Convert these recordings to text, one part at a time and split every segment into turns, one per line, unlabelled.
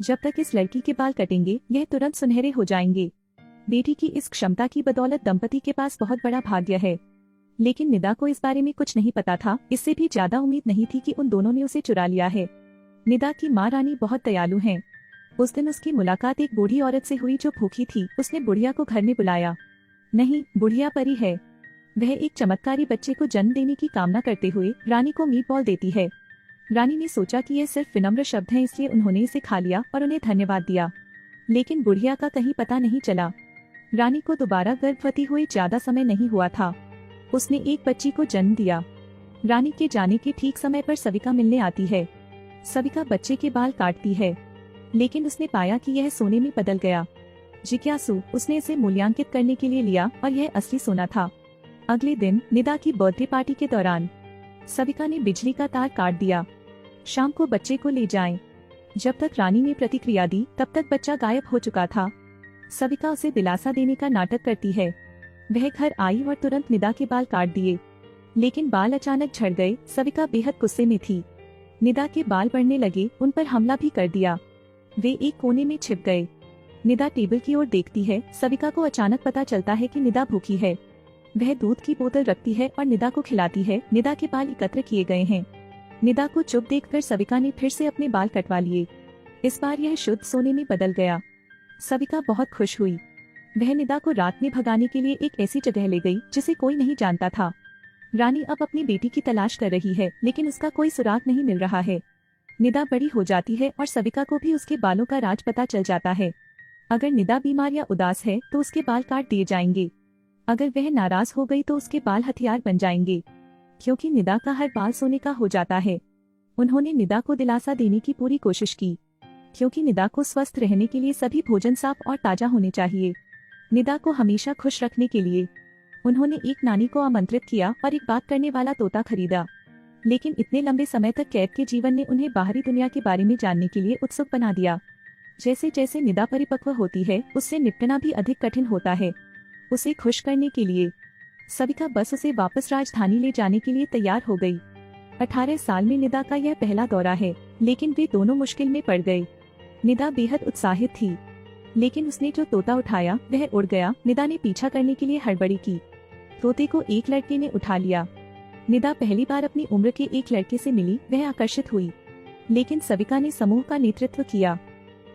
जब तक इस लड़की के बाल कटेंगे यह तुरंत सुनहरे हो जाएंगे। बेटी की इस क्षमता की बदौलत दंपति के पास बहुत बड़ा भाग्य है। लेकिन निदा को इस बारे में कुछ नहीं पता था। इससे भी ज्यादा उम्मीद नहीं थी कि उन दोनों ने उसे चुरा लिया है। निदा की माँ रानी बहुत दयालु हैं। उस दिन उसकी मुलाकात एक बूढ़ी औरत से हुई जो भूखी थी। उसने बुढ़िया को घर में बुलाया। नहीं, बुढ़िया परी है। वह एक चमत्कारी बच्चे को जन्म देने की कामना करते हुए रानी को मीट बॉल देती है। रानी ने सोचा कि यह सिर्फ विनम्र शब्द हैं, इसलिए उन्होंने इसे खा लिया और उन्हें धन्यवाद दिया। लेकिन बुढ़िया का कहीं पता नहीं चला। रानी को दोबारा गर्भवती हुए ज्यादा समय नहीं हुआ था। उसने एक बच्ची को जन्म दिया। रानी के जाने के ठीक समय पर सविका मिलने आती है। सविका बच्चे के बाल काटती है, लेकिन उसने पाया कि यह सोने में बदल गया। जिज्ञासु, उसने इसे मूल्यांकित करने के लिए लिया और यह असली सोना था। अगले दिन निदा की बर्थडे पार्टी के दौरान सविका ने बिजली का तार काट दिया। शाम को बच्चे को ले जाएं। जब तक रानी ने प्रतिक्रिया दी तब तक बच्चा गायब हो चुका था। सविका उसे दिलासा देने का नाटक करती है। वह घर आई और तुरंत निदा के बाल काट दिए, लेकिन बाल अचानक झड़ गए। सविका बेहद गुस्से में थी। निदा के बाल बढ़ने लगे, उन पर हमला भी कर दिया। वे एक कोने में छिप गए। निदा टेबल की ओर देखती है। सविका को अचानक पता चलता है कि निदा भूखी है। वह दूध की बोतल रखती है और निदा को खिलाती है। निदा के बाल एकत्र किए गए हैं। निदा को चुप देखकर सविका ने फिर से अपने बाल कटवा लिए। इस बार यह शुद्ध सोने में बदल गया। सविका बहुत खुश हुई। वह निदा को रात में भगाने के लिए एक ऐसी जगह ले गई जिसे कोई नहीं जानता था। रानी अब अपनी बेटी की तलाश कर रही है, लेकिन उसका कोई सुराग नहीं मिल रहा है। निदा बड़ी हो जाती है और सविका को भी उसके बालों का राज पता चल जाता है। अगर निदा बीमार या उदास है तो उसके बाल काट दिए जाएंगे। अगर वह नाराज हो गई तो उसके बाल हथियार बन जाएंगे, क्योंकि निदा का हर बाल सोने का हो जाता है। उन्होंने निदा को दिलासा देने की पूरी कोशिश की, क्योंकि निदा को स्वस्थ रहने के लिए सभी भोजन साफ और ताजा होने चाहिए। निदा को हमेशा खुश रखने के लिए उन्होंने एक नानी को आमंत्रित किया और एक बात करने वाला तोता खरीदा। लेकिन इतने लंबे समय तक कैद के जीवन ने उन्हें बाहरी दुनिया के बारे में जानने के लिए उत्सुक बना दिया। जैसे जैसे निदा परिपक्व होती है, उससे निपटना भी अधिक कठिन होता है। उसे खुश करने के लिए सविका बस उसे वापस राजधानी ले जाने के लिए तैयार हो गई। 18 साल में निदा का यह पहला दौरा है, लेकिन वे दोनों मुश्किल में पड़ गए। निदा बेहद उत्साहित थी, लेकिन उसने जो तोता उठाया वह उड़ गया। निदा ने पीछा करने के लिए हड़बड़ी की। तोते को एक लड़के ने उठा लिया। निदा पहली बार अपनी उम्र के एक लड़के से मिली। वह आकर्षित हुई, लेकिन सविका ने समूह का नेतृत्व किया।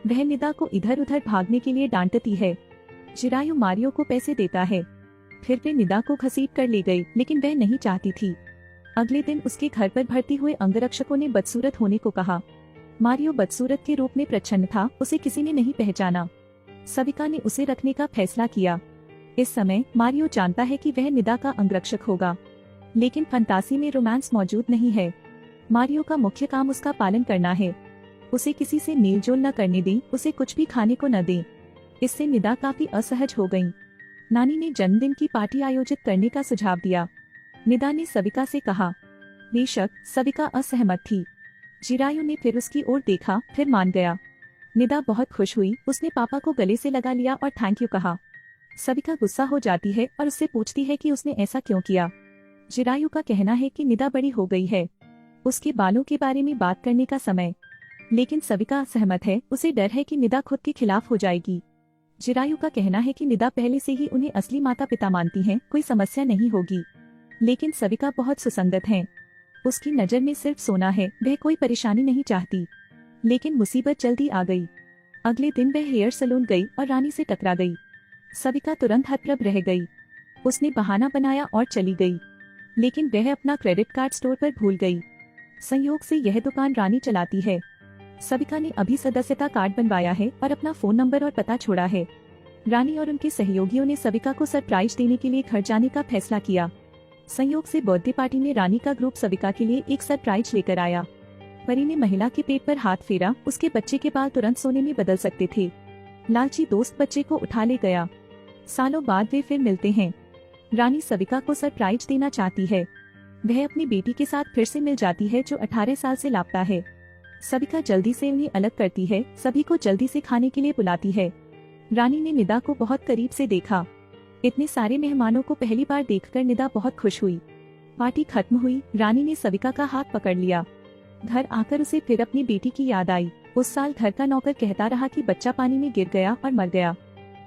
वह निदा को इधर उधर भागने के लिए डांटती है। चिरायु मारियो को पैसे देता है। फिर वे निदा को घसीट कर ले गए, लेकिन वह नहीं चाहती थी। अगले दिन उसके घर पर भर्ती हुए अंगरक्षकों ने बदसूरत होने को कहा। मारियो बदसूरत के रूप में प्रच्छन्न था। उसे किसी ने नहीं पहचाना। सविका ने उसे रखने का फैसला किया। इस समय मारियो जानता है कि वह निदा का अंगरक्षक होगा, लेकिन फंतासी में रोमांस मौजूद नहीं है। मारियो का मुख्य काम उसका पालन करना है। उसे किसी से मेलजोल न करने दें, उसे कुछ भी खाने को न दें। इससे निदा काफी असहज हो गयी। नानी ने जन्मदिन की पार्टी आयोजित करने का सुझाव दिया। निदा ने सविका से कहा। बेशक सविका असहमत थी। चिरायु ने फिर उसकी ओर देखा, फिर मान गया। निदा बहुत खुश हुई। उसने पापा को गले से लगा लिया और थैंक यू कहा। सविका गुस्सा हो जाती है और उससे पूछती है कि उसने ऐसा क्यों किया। चिरायु का कहना है कि निदा बड़ी हो गई है, उसके बालों के बारे में बात करने का समय। लेकिन सविका असहमत है। उसे डर है कि निदा खुद के खिलाफ हो जाएगी। चिरायु का कहना है कि निदा पहले से ही उन्हें असली माता पिता मानती हैं, कोई समस्या नहीं होगी। लेकिन सविका बहुत सुसंगत है। उसकी नजर में सिर्फ सोना है। वह कोई परेशानी नहीं चाहती। लेकिन मुसीबत जल्दी आ गई। अगले दिन वह हेयर सैलून गई और रानी से टकरा गई। सविका तुरंत हतप्रभ रह गई। उसने बहाना बनाया और चली गई, लेकिन वह अपना क्रेडिट कार्ड स्टोर पर भूल गई। संयोग से यह दुकान रानी चलाती है। सविका ने अभी सदस्यता कार्ड बनवाया है और अपना फोन नंबर और पता छोड़ा है। रानी और उनके सहयोगियों ने सविका को सरप्राइज देने के लिए घर जाने का फैसला किया। संयोग से बर्थडे पार्टी में रानी का ग्रुप सविका के लिए एक सरप्राइज लेकर आया। परी ने महिला के पेट पर हाथ फेरा। उसके बच्चे के बाल तुरंत सोने में बदल सकते थे। लालची दोस्त बच्चे को उठा ले गया। सालों बाद वे फिर मिलते हैं। रानी सविका को सरप्राइज देना चाहती है। वह अपनी बेटी के साथ फिर से मिल जाती है जो 18 साल से लापता है। सविका जल्दी से उन्हें अलग करती है। सभी को जल्दी से खाने के लिए बुलाती है। रानी ने निदा को बहुत करीब से देखा। इतने सारे मेहमानों को पहली बार देखकर निदा बहुत खुश हुई। पार्टी खत्म हुई। रानी ने सविका का हाथ पकड़ लिया। घर आकर उसे फिर अपनी बेटी की याद आई। उस साल घर का नौकर कहता रहा कि बच्चा पानी में गिर गया और मर गया।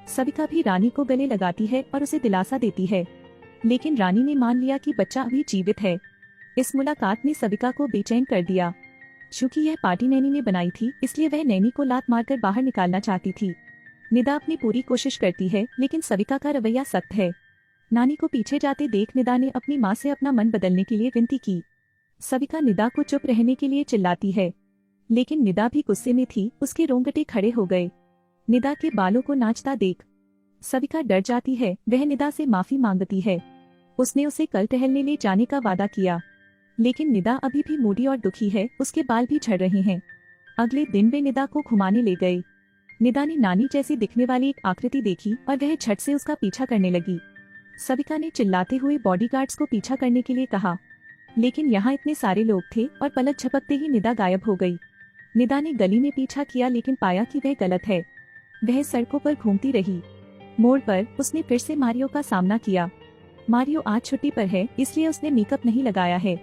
सविता भी रानी को गले लगाती है और उसे दिलासा देती है, लेकिन रानी ने मान लिया कि बच्चा अभी जीवित है। इस मुलाकात ने सविता को बेचैन कर दिया। चूंकि यह पार्टी नैनी ने बनाई थी, इसलिए वह नैनी को लात मारकर बाहर निकालना चाहती थी। निदा अपनी पूरी कोशिश करती है, लेकिन सविता का रवैया सख्त है। नानी को पीछे जाते देख निदा ने अपनी माँ से अपना मन बदलने के लिए विनती की। सविता निदा को चुप रहने के लिए चिल्लाती है, लेकिन निदा भी गुस्से में थी। उसके रोंगटे खड़े हो गए। निदा के बालों को नाचता देख सविता डर जाती है। वह निदा से माफी मांगती है। उसने उसे कल टहलने ले जाने का वादा किया, लेकिन निदा अभी भी मूडी और दुखी है। उसके बाल भी झड़ रहे हैं। अगले दिन वे निदा को घुमाने ले गए। निदा ने नानी जैसी दिखने वाली एक आकृति देखी और वह झट से उसका पीछा करने लगी। सविता ने चिल्लाते हुए बॉडीगार्ड्स को पीछा करने के लिए कहा, लेकिन यहाँ इतने सारे लोग थे और पलक झपकते ही निदा गायब हो गई। निदा ने गली में पीछा किया, लेकिन पाया कि वह गलत है। वह सड़कों पर घूमती रही। मोड़ पर उसने फिर से मारियो का सामना किया। मारियो आज छुट्टी पर है, इसलिए उसने मेकअप नहीं लगाया है।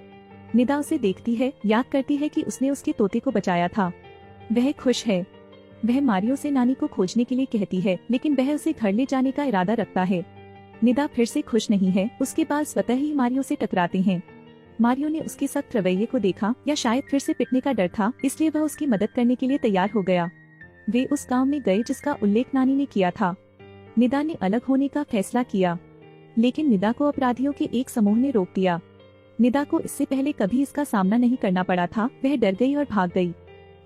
निदा उसे देखती है, याद करती है कि उसने उसके तोते को बचाया था। वह खुश है। वह मारियो से नानी को खोजने के लिए कहती है, लेकिन वह उसे घर ले जाने का इरादा रखता है। निदा फिर से खुश नहीं है। उसके बाल स्वतः ही मारियो से टकराते हैं। मारियो ने उसके सख्त रवैये को देखा, या शायद फिर से पिटने का डर था, इसलिए वह उसकी मदद करने के लिए तैयार हो गया। वे उस गांव में गए जिसका उल्लेख नानी ने किया था। निदा ने अलग होने का फैसला किया, लेकिन निदा को अपराधियों के एक समूह ने रोक दिया। निदा को इससे पहले कभी इसका सामना नहीं करना पड़ा था। वह डर गई और भाग गई।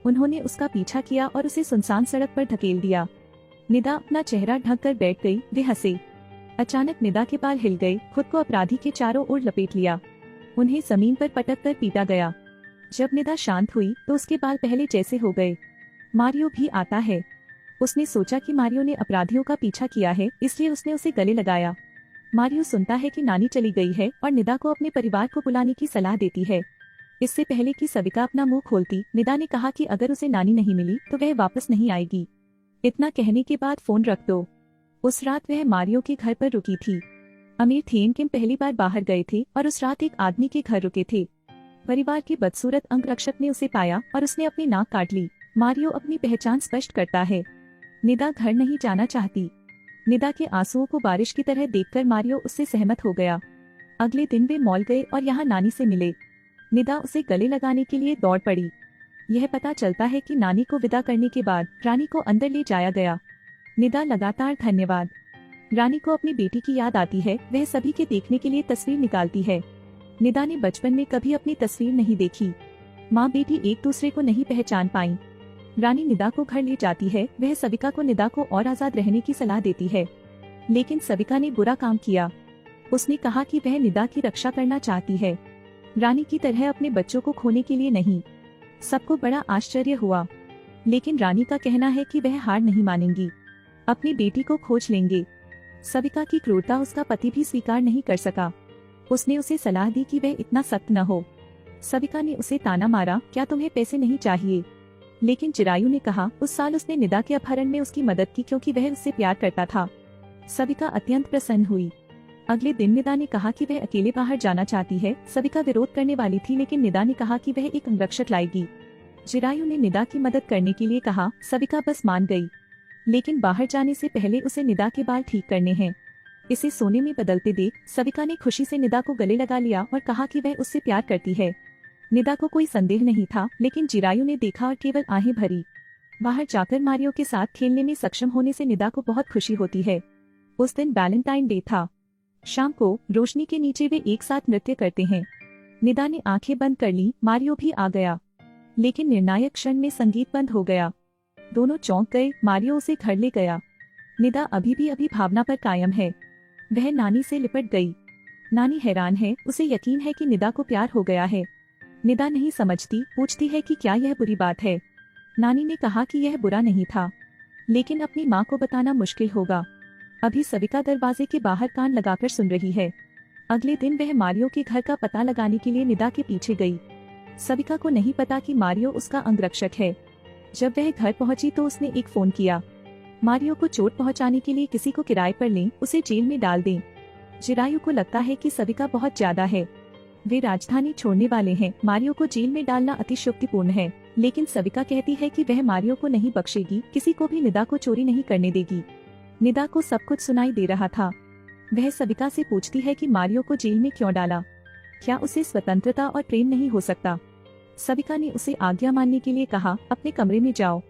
उन्होंने उसका पीछा किया और उसे सुनसान सड़क पर धकेल दिया। निदा अपना चेहरा ढक कर बैठ गई। वे हंसे। अचानक निदा के बाल हिल गए। खुद को अपराधी के चारों ओर लपेट लिया। उन्हें जमीन पर पटक कर पीटा गया। जब निदा शांत हुई तो उसके बाल पहले जैसे हो गए। मारियो भी आता है। उसने सोचा कि मारियो ने अपराधियों का पीछा किया है, इसलिए उसने उसे गले लगाया। मारियो सुनता है कि नानी चली गई है और निदा को अपने परिवार को बुलाने की सलाह देती है। इससे पहले कि सविता अपना मुंह खोलती, निदा ने कहा कि अगर उसे नानी नहीं मिली तो वह वापस नहीं आएगी। इतना कहने के बाद फोन रख दो। उस रात वह मारियो के घर पर रुकी थी। अमीर थेनकिम पहली बार बाहर गए थे और उस रात एक आदमी के घर रुके थे। परिवार के बदसूरत अंगरक्षक ने उसे पाया और उसने अपनी नाक काट ली। मारियो अपनी पहचान स्पष्ट करता है। निदा घर नहीं जाना चाहती। निदा के आंसुओं को बारिश की तरह देखकर मारियो उससे सहमत हो गया। अगले दिन वे मॉल गए और यहाँ नानी से मिले। निदा उसे गले लगाने के लिए दौड़ पड़ी। यह पता चलता है कि नानी को विदा करने के बाद रानी को अंदर ले जाया गया। निदा लगातार धन्यवाद। रानी को अपनी बेटी की याद आती है। वह सभी के देखने के लिए तस्वीर निकालती है। निदा ने बचपन में कभी अपनी तस्वीर नहीं देखी। माँ बेटी एक दूसरे को नहीं पहचान पाई। रानी निदा को घर ले जाती है। वह सविता को निदा को और आजाद रहने की सलाह देती है, लेकिन सविता ने बुरा काम किया। उसने कहा कि वह निदा की रक्षा करना चाहती है, रानी की तरह अपने बच्चों को खोने के लिए नहीं। सबको बड़ा आश्चर्य हुआ, लेकिन रानी का कहना है कि वह हार नहीं मानेंगी, अपनी बेटी को खोज लेंगे। सविता की क्रूरता उसका पति भी स्वीकार नहीं कर सका। उसने उसे सलाह दी कि वह इतना सख्त न हो। सविता ने उसे ताना मारा, क्या तुम्हें पैसे नहीं चाहिए? लेकिन चिरायु ने कहा उस साल उसने निदा के अपहरण में उसकी मदद की क्योंकि वह उससे प्यार करता था। सविता अत्यंत प्रसन्न हुई। अगले दिन निदा ने कहा कि वह अकेले बाहर जाना चाहती है। सविता विरोध करने वाली थी, लेकिन निदा ने कहा कि वह एक अंगरक्षक लाएगी। चिरायु ने निदा की मदद करने के लिए कहा। सविता बस मान गई, लेकिन बाहर जाने से पहले उसे निदा के बाल ठीक करने हैं। इसे सोने में बदलते देख सविता ने खुशी से निदा को गले लगा लिया और कहा कि वह उससे प्यार करती है। निदा को कोई संदेह नहीं था, लेकिन चिरायु ने देखा और केवल आहें भरी। बाहर जाकर मारियो के साथ खेलने में सक्षम होने से निदा को बहुत खुशी होती है। उस दिन वैलेंटाइन डे था। शाम को रोशनी के नीचे वे एक साथ नृत्य करते हैं। निदा ने आंखें बंद कर ली। मारियो भी आ गया, लेकिन निर्णायक क्षण में संगीत बंद हो गया। दोनों चौंक गए। मारियो उसे घर ले गया। निदा अभी भावना पर कायम है। वह नानी से लिपट गई। नानी हैरान है। उसे यकीन है कि निदा को प्यार हो गया है। निदा नहीं समझती, पूछती है कि क्या यह बुरी बात है। नानी ने कहा कि यह बुरा नहीं था, लेकिन अपनी माँ को बताना मुश्किल होगा। अभी सविता दरवाजे के बाहर कान लगाकर सुन रही है। अगले दिन वह मारियो के घर का पता लगाने के लिए निदा के पीछे गई। सविता को नहीं पता कि मारियो उसका अंगरक्षक है। जब वह घर पहुंची तो उसने एक फोन किया। मारियो को चोट पहुंचाने के लिए किसी को किराए पर लें, उसे जेल में डाल दें। चिरायु को लगता है कि सविता बहुत ज्यादा है। वे राजधानी छोड़ने वाले हैं। मारियो को जेल में डालना अतिशयोक्तिपूर्ण है, लेकिन सविका कहती है कि वह मारियो को नहीं बख्शेगी, किसी को भी निदा को चोरी नहीं करने देगी। निदा को सब कुछ सुनाई दे रहा था। वह सविका से पूछती है कि मारियो को जेल में क्यों डाला, क्या उसे स्वतंत्रता और प्रेम नहीं हो सकता। सविका ने उसे आज्ञा मानने के लिए कहा, अपने कमरे में जाओ।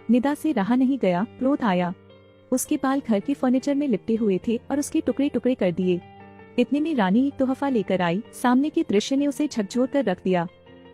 निदा से रहा नहीं गया, क्रोध आया। उसके बाल घर के फर्नीचर में लिपटे हुए थे और उसके टुकड़े टुकड़े कर दिए। इतने में रानी एक तोहफा लेकर आई। सामने के दृश्य ने उसे झकझोर कर रख दिया।